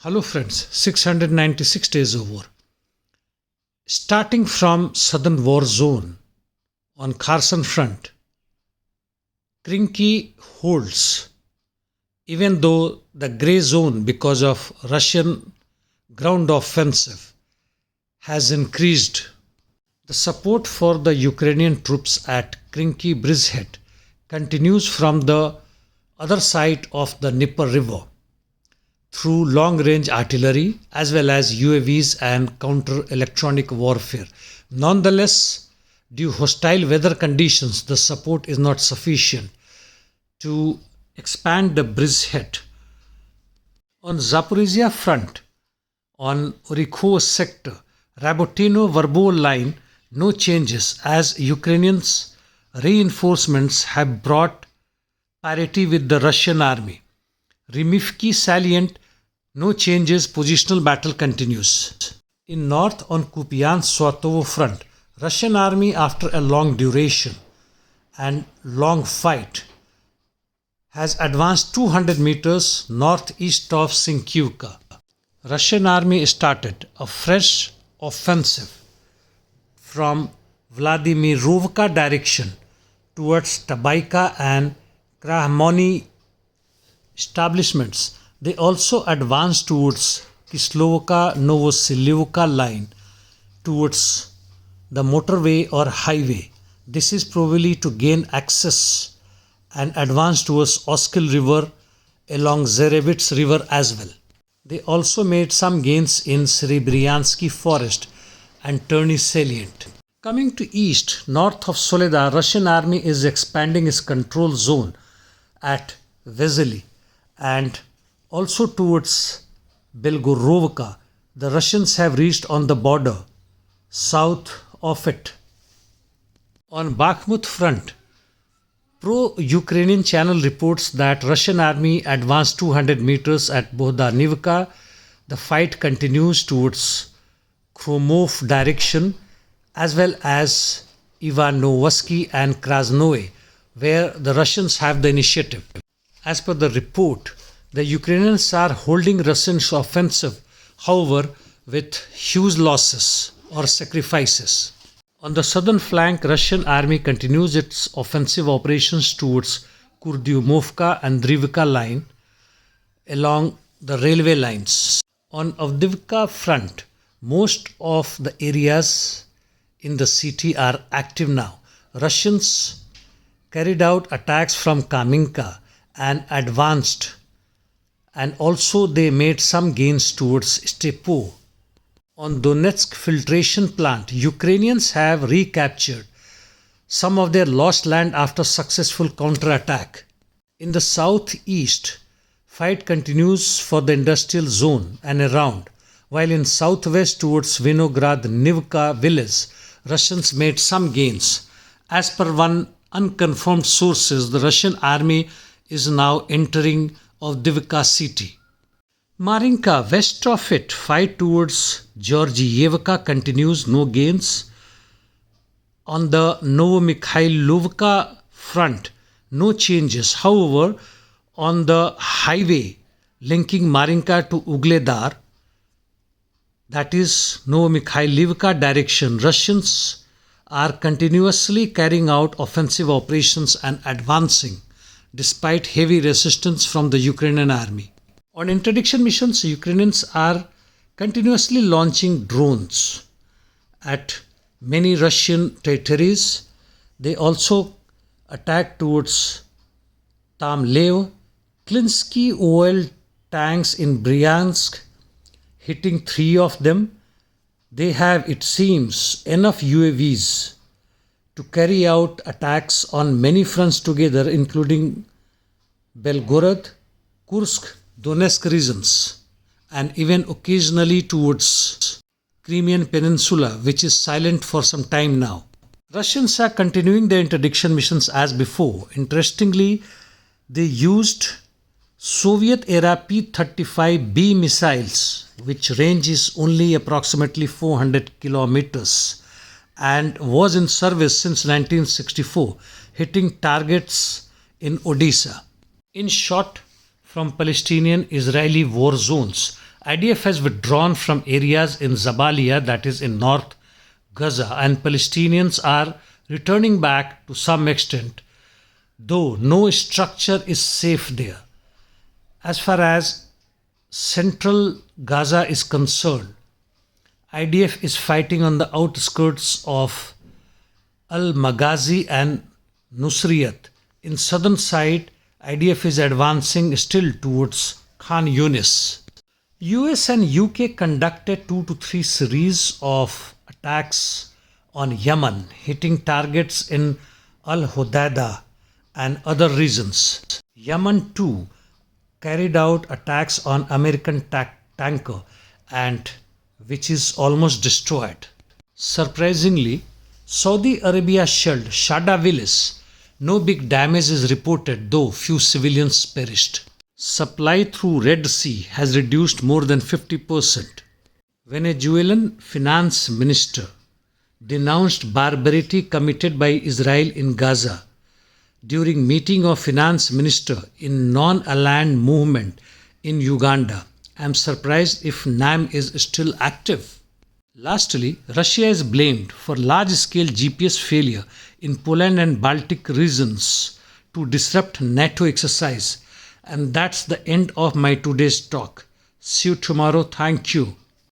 Hello friends, 696 days of war. Starting from southern war zone on Kherson front, Krinky holds, even though the grey zone because of Russian ground offensive has increased. The support for the Ukrainian troops at Krinky bridgehead continues from the other side of the Dnieper River through long-range artillery as well as UAVs and counter-electronic warfare. Nonetheless, due hostile weather conditions, the support is not sufficient to expand the bridgehead. On Zaporizhia front, on Orikho sector, Rabotino-Verbov line, no changes as Ukrainians reinforcements have brought parity with the Russian army. Rimivki salient, no changes, positional battle continues. In north on Kupiansk-Swatovo front, Russian army after a long duration and long fight has advanced 200 meters northeast of Sinkyivka. Russian army started a fresh offensive from Vladimirovka direction towards Tabaika and Krahmony establishments. They also advanced towards Kislovka-Novosilyovka line towards the motorway or highway. This is probably to gain access and advance towards Oskil river along Zerevits river as well. They also made some gains in Serebryansky forest and Terny salient. Coming to east, north of Soledar, Russian army is expanding its control zone at Vesely and also towards Belgorovka. The Russians have reached on the border south of it. On Bakhmut front, pro-Ukrainian channel reports that Russian army advanced 200 meters at Bohdanivka. The fight continues towards Kromov direction as well as Ivanovsky and Krasnoye, where the Russians have the initiative. As per the report, the Ukrainians are holding Russians' offensive, however, with huge losses or sacrifices. On the southern flank, Russian army continues its offensive operations towards Kurdyumovka and Drivka line along the railway lines. On Avdiivka front, most of the areas in the city are active now. Russians carried out attacks from Kaminka and advanced, and also they made some gains towards Stepo. On Donetsk filtration plant, Ukrainians have recaptured some of their lost land after successful counterattack. In the southeast, fight continues for the industrial zone and around, while in southwest towards Vinograd-Nivka village, Russians made some gains. As per one unconfirmed sources, the Russian army is now entering Avdiivka city. Marinka, west of it, fight towards Georgievka continues, no gains. On the Novomikhailovka front, no changes. However, on the highway linking Marinka to Ugledar, that is Novomikhailovka direction, Russians are continuously carrying out offensive operations and advancing despite heavy resistance from the Ukrainian army. On interdiction missions, Ukrainians are continuously launching drones at many Russian territories. They also attack towards Tamlev, Klinsky oil tanks in Bryansk, hitting 3 of them. They have, it seems, enough UAVs to carry out attacks on many fronts together, including Belgorod, Kursk, Donetsk regions, and even occasionally towards Crimean Peninsula, which is silent for some time now. Russians are continuing their interdiction missions as before. Interestingly, they used Soviet-era P-35B missiles, which range is only approximately 400 kilometers and was in service since 1964, hitting targets in Odisha. In short, from Palestinian-Israeli war zones, IDF has withdrawn from areas in Zabalia, that is in North Gaza, and Palestinians are returning back to some extent, though no structure is safe there. As far as central Gaza is concerned, IDF is fighting on the outskirts of Al Maghazi and Nusriyat. In southern side, IDF is advancing still towards Khan Yunis. US and UK conducted 2 to 3 series of attacks on Yemen, hitting targets in Al Hodeidah and other regions. Yemen too carried out attacks on American tanker and which is almost destroyed. Surprisingly, Saudi Arabia shelled Shada Willis. No big damage is reported, though few civilians perished. Supply through Red Sea has reduced more than 50%. Venezuelan finance minister denounced barbarity committed by Israel in Gaza during meeting of finance minister in non-aligned movement in Uganda. I am surprised if NAM is still active. Lastly, Russia is blamed for large-scale GPS failure in Poland and Baltic regions to disrupt NATO exercise. And that's the end of my today's talk. See you tomorrow. Thank you.